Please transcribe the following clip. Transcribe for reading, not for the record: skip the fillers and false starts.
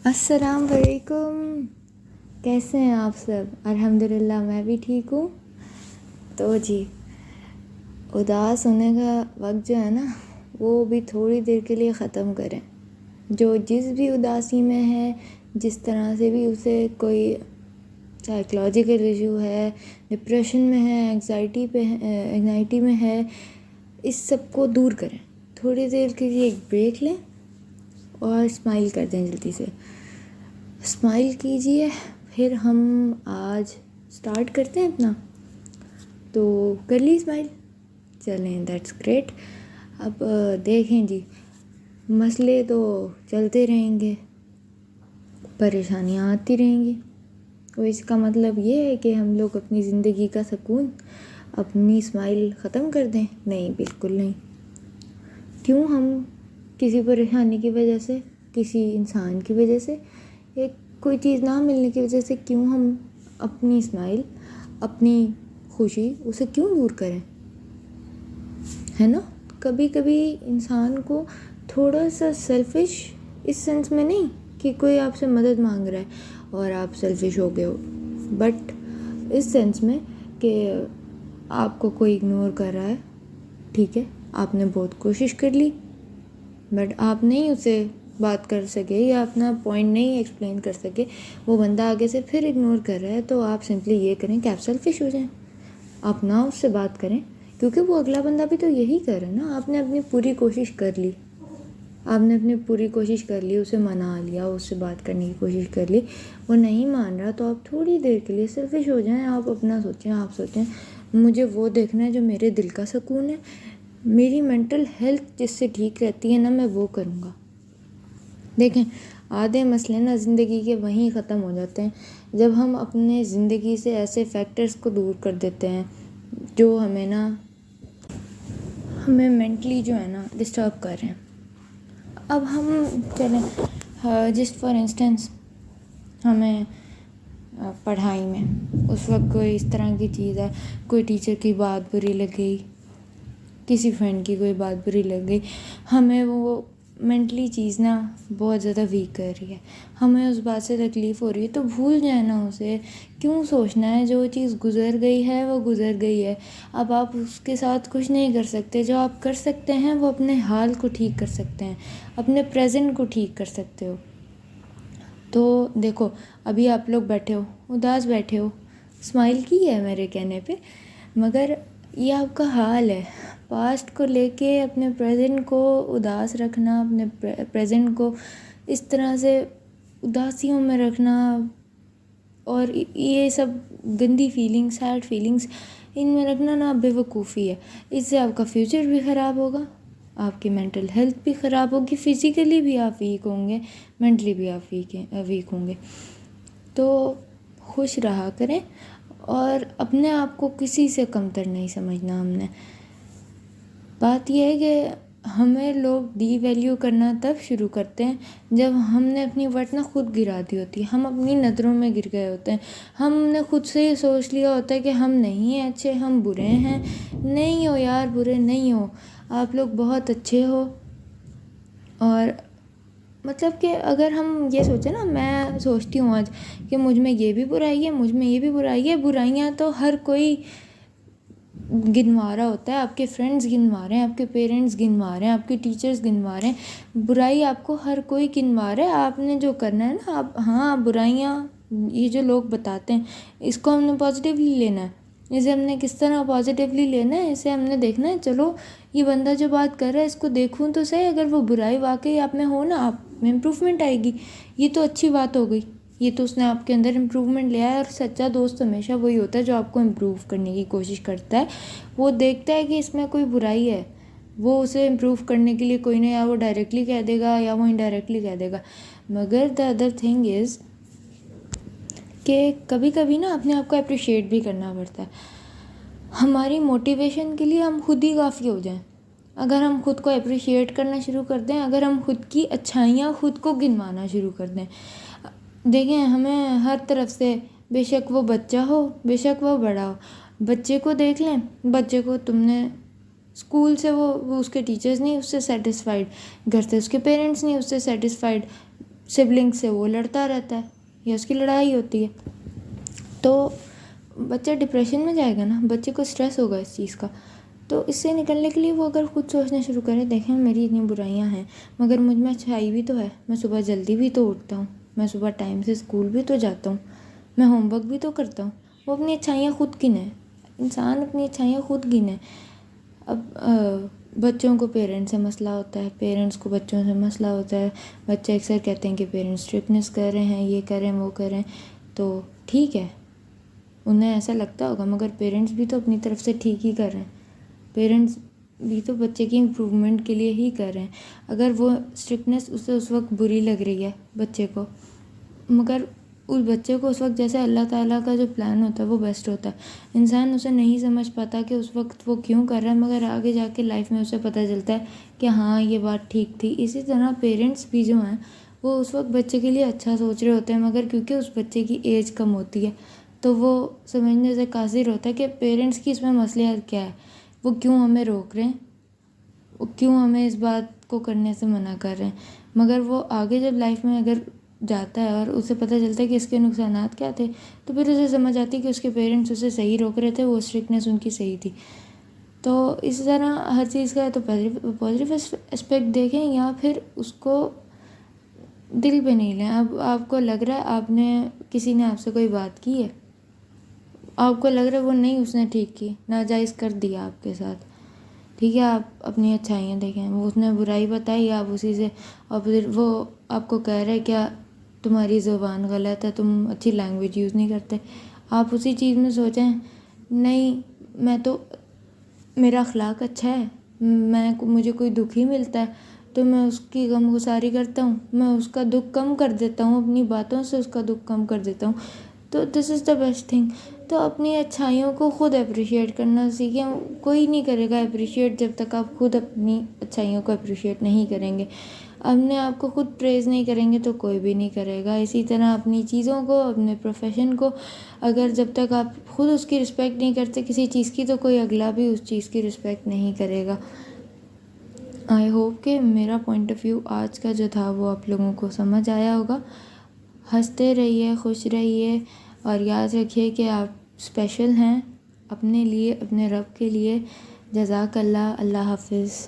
السلام علیکم، کیسے ہیں آپ سب؟ الحمدللہ میں بھی ٹھیک ہوں۔ تو جی، اداس ہونے کا وقت جو ہے نا، وہ بھی تھوڑی دیر کے لیے ختم کریں۔ جو جس بھی اداسی میں ہے، جس طرح سے بھی اسے کوئی سائیکلوجیکل ایشو ہے، ڈپریشن میں ہے، انگزائٹی میں ہے، اس سب کو دور کریں۔ تھوڑی دیر کے لیے ایک بریک لیں اور اسمائل کر دیں، جلدی سے اسمائل کیجئے۔ پھر ہم آج سٹارٹ کرتے ہیں اپنا۔ تو کر لی اسمائل؟ چلیں، دیٹس گریٹ۔ اب دیکھیں جی، مسئلے تو چلتے رہیں گے، پریشانیاں آتی رہیں گی۔ تو اس کا مطلب یہ ہے کہ ہم لوگ اپنی زندگی کا سکون، اپنی اسمائل ختم کر دیں؟ نہیں، بالکل نہیں۔ کیوں ہم کسی پریشانی کی وجہ سے، کسی انسان کی وجہ سے، یا کوئی چیز نہ ملنے کی وجہ سے کیوں ہم اپنی اسمائل، اپنی خوشی اسے کیوں دور کریں؟ ہے نا؟ کبھی کبھی انسان کو تھوڑا سا سیلفش، اس سینس میں نہیں کہ کوئی آپ سے مدد مانگ رہا ہے اور آپ سیلفش ہو گئے ہو، بٹ اس سینس میں کہ آپ کو کوئی اگنور کر رہا ہے، ٹھیک ہے، آپ نے بہت کوشش کر لی بٹ آپ نہیں اسے بات کر سکے یا اپنا پوائنٹ نہیں ایکسپلین کر سکے، وہ بندہ آگے سے پھر اگنور کر رہا ہے، تو آپ سمپلی یہ کریں کہ آپ سیلفش ہو جائیں، آپ نہ اس سے بات کریں، کیونکہ وہ اگلا بندہ بھی تو یہی کر رہا ہے نا۔ آپ نے اپنی پوری کوشش کر لی، اسے منا لیا، اس سے بات کرنے کی کوشش کر لی، وہ نہیں مان رہا، تو آپ تھوڑی دیر کے لیے سیلفش ہو جائیں۔ آپ اپنا سوچیں، آپ سوچیں مجھے وہ دیکھنا ہے جو میرے دل کا سکون ہے، میری مینٹل ہیلتھ جس سے ٹھیک رہتی ہے نا، میں وہ کروں گا۔ دیکھیں، آدھے مسئلے نا زندگی کے وہیں ختم ہو جاتے ہیں جب ہم اپنے زندگی سے ایسے فیکٹرز کو دور کر دیتے ہیں جو ہمیں مینٹلی جو ہے نا ڈسٹرب کر رہے ہیں۔ اب ہم چلیں، جسٹ فار انسٹنس، ہمیں پڑھائی میں اس وقت کوئی اس طرح کی چیز ہے، کوئی ٹیچر کی بات بری لگ گئی، کسی فرینڈ کی کوئی بات بری لگ گئی، ہمیں وہ مینٹلی چیز نا بہت زیادہ ویک کر رہی ہے، ہمیں اس بات سے تکلیف ہو رہی ہے، تو بھول جائیں نا اسے۔ کیوں سوچنا ہے؟ جو چیز گزر گئی ہے وہ گزر گئی ہے، اب آپ اس کے ساتھ کچھ نہیں کر سکتے۔ جو آپ کر سکتے ہیں وہ اپنے حال کو ٹھیک کر سکتے ہیں، اپنے پریزنٹ کو ٹھیک کر سکتے ہو۔ تو دیکھو، ابھی آپ لوگ بیٹھے ہو، اداس بیٹھے ہو، اسمائل کی ہے میرے کہنے پہ، مگر یہ آپ کا حال ہے۔ پاسٹ کو لے کے اپنے پریزنٹ کو اداس رکھنا، اپنے پریزنٹ کو اس طرح سے اداسیوں میں رکھنا، اور یہ سب گندی فیلنگس، سیڈ فیلنگس ان میں رکھنا نا بے وقوفی ہے۔ اس سے آپ کا فیوچر بھی خراب ہوگا، آپ کی مینٹل ہیلتھ بھی خراب ہوگی، فزیکلی بھی آپ ویک ہوں گے، مینٹلی بھی آپ ویک ہوں گے۔ تو خوش رہا کریں، اور اپنے آپ کو کسی سے کمتر نہیں سمجھنا۔ ہم نے بات یہ ہے کہ ہمیں لوگ ڈی ویلیو کرنا تب شروع کرتے ہیں جب ہم نے اپنی ورتھ نا خود گرا دی ہوتی ہے، ہم اپنی نظروں میں گر گئے ہوتے ہیں، ہم نے خود سے یہ سوچ لیا ہوتا ہے کہ ہم نہیں ہیں اچھے، ہم برے ہیں۔ نہیں ہو یار، برے نہیں ہو، آپ لوگ بہت اچھے ہو۔ اور مطلب کہ اگر ہم یہ سوچیں نا، میں سوچتی ہوں آج کہ مجھ میں یہ بھی برائی ہے، مجھ میں یہ بھی برائی ہے، برائیاں تو ہر کوئی گنوا رہا ہوتا ہے، آپ کے فرینڈز گنوا رہے ہیں، آپ کے پیرنٹس گنوا رہے ہیں، آپ کے ٹیچرز گنوا رہے ہیں، برائی آپ کو ہر کوئی گنوا رہا ہے۔ آپ نے جو کرنا ہے نا، ہاں برائیاں یہ جو لوگ بتاتے ہیں، اس کو ہم نے پازیٹیولی لینا ہے۔ اسے ہم نے کس طرح پازیٹیولی لینا ہے؟ اسے ہم نے دیکھنا ہے، چلو یہ بندہ جو بات کر رہا ہے اس کو دیکھوں تو صحیح، اگر وہ برائی واقعی آپ میں ہو نا، آپ میں امپروومنٹ آئے گی، یہ تو اچھی بات ہو گئی، یہ تو اس نے آپ کے اندر امپروومنٹ لیا ہے۔ اور سچا دوست ہمیشہ وہی ہوتا ہے جو آپ کو امپروو کرنے کی کوشش کرتا ہے، وہ دیکھتا ہے کہ اس میں کوئی برائی ہے، وہ اسے امپروو کرنے کے لیے کوئی نہیں، یا وہ ڈائریکٹلی کہہ دے گا یا وہ انڈائریکٹلی کہہ دے گا۔ مگر دا ادر تھنگ از کہ کبھی کبھی نا اپنے آپ کو اپریشیٹ بھی کرنا پڑتا ہے۔ ہماری موٹیویشن کے لیے ہم خود ہی کافی ہو جائیں، اگر ہم خود کو اپریشیٹ کرنا شروع کر دیں، اگر ہم خود کی اچھائیاں خود کو گنوانا شروع کر دیں۔ دیکھیں، ہمیں ہر طرف سے، بے شک وہ بچہ ہو، بے شک وہ بڑا ہو، بچے کو دیکھ لیں، بچے کو تم نے اسکول سے وہ اس کے ٹیچرز نہیں اس سے سیٹسفائیڈ، گھر سے اس کے پیرنٹس نہیں اس سے سیٹسفائیڈ، سبلنگ سے وہ لڑتا رہتا ہے یا اس کی لڑائی ہوتی ہے، تو بچہ ڈپریشن میں جائے گا نا، بچے کو اسٹریس ہوگا اس چیز کا. تو اس سے نکلنے کے لیے وہ اگر خود سوچنا شروع کرے، دیکھیں میری اتنی برائیاں ہیں مگر مجھ میں اچھائی بھی تو ہے، میں صبح جلدی بھی تو اٹھتا ہوں، میں صبح ٹائم سے اسکول بھی تو جاتا ہوں، میں ہوم ورک بھی تو کرتا ہوں. وہ اپنی اچھائیاں خود گنے، انسان اپنی اچھائیاں خود گنے. اب بچوں کو پیرنٹس سے مسئلہ ہوتا ہے، پیرنٹس کو بچوں سے مسئلہ ہوتا ہے. بچے اکثر کہتے ہیں کہ پیرنٹس اسٹرکٹنس کر رہے ہیں، یہ کریں وہ کریں، تو ٹھیک ہے انہیں ایسا لگتا ہوگا، مگر پیرنٹس بھی تو اپنی طرف سے ٹھیک ہی کر رہے ہیں، پیرنٹس بھی تو بچے کی امپرومنٹ کے لیے ہی کر رہے ہیں. اگر وہ اسٹرکٹنس اسے اس وقت بری لگ رہی ہے بچے کو، مگر اس بچے کو اس وقت جیسے اللہ تعالیٰ کا جو پلان ہوتا ہے وہ بیسٹ ہوتا ہے. انسان اسے نہیں سمجھ پاتا کہ اس وقت وہ کیوں کر رہا ہے، مگر آگے جا کے لائف میں اسے پتہ چلتا ہے کہ ہاں یہ بات ٹھیک تھی. اسی طرح پیرنٹس بھی جو ہیں وہ اس وقت بچے کے لیے اچھا سوچ رہے ہوتے ہیں، مگر کیونکہ اس بچے کی ایج کم ہوتی ہے تو وہ سمجھنے سے قاصر ہوتا ہے کہ پیرنٹس کی اس میں مصلحت کیا ہے، وہ کیوں ہمیں روک رہے ہیں، وہ کیوں ہمیں اس بات کو کرنے سے منع کر رہے ہیں. مگر وہ آگے جب لائف میں اگر جاتا ہے اور اسے پتہ چلتا ہے کہ اس کے نقصانات کیا تھے، تو پھر اسے سمجھ آتی ہے کہ اس کے پیرنٹس اسے صحیح روک رہے تھے، وہ اسٹرکٹنیس ان کی صحیح تھی. تو اس طرح ہر چیز کا تو پازیٹیو اسپیکٹ دیکھیں یا پھر اس کو دل پہ نہیں لیں. اب آپ کو لگ رہا ہے آپ نے کسی نے آپ سے کوئی بات کی ہے، آپ کو لگ رہا ہے وہ نہیں اس نے ٹھیک کی، ناجائز کر دیا آپ کے ساتھ، ٹھیک ہے آپ اپنی اچھائیاں دیکھیں. وہ اس نے برائی بتائی، آپ اسی سے، اور پھر وہ آپ کو کہہ رہے کیا تمہاری زبان غلط ہے، تم اچھی لینگویج یوز نہیں کرتے. آپ اسی چیز میں سوچیں نہیں میں تو، میرا اخلاق اچھا ہے، مجھے کوئی دکھ ہی ملتا ہے تو میں اس کی غم گساری کرتا ہوں، میں اس کا دکھ کم کر دیتا ہوں، اپنی باتوں سے اس کا دکھ کم کر دیتا ہوں. تو دس از دا بیسٹ تھنگ. تو اپنی اچھائیوں کو خود اپریشیٹ کرنا سیکھیں. کوئی نہیں کرے گا اپریشیٹ جب تک آپ خود اپنی اچھائیوں کو اپریشیٹ نہیں کریں گے. اپنے آپ کو خود پریز نہیں کریں گے تو کوئی بھی نہیں کرے گا. اسی طرح اپنی چیزوں کو، اپنے پروفیشن کو، اگر جب تک آپ خود اس کی رسپیکٹ نہیں کرتے کسی چیز کی، تو کوئی اگلا بھی اس چیز کی رسپیکٹ نہیں کرے گا. آئی ہوپ کہ میرا پوائنٹ آف ویو آج کا جو تھا وہ آپ لوگوں کو سمجھ آیا ہوگا. ہنستے رہیے، خوش رہیے، اور یاد رکھیے کہ آپ اسپیشل ہیں اپنے لیے، اپنے رب کے لیے. جزاک اللہ. اللہ حافظ.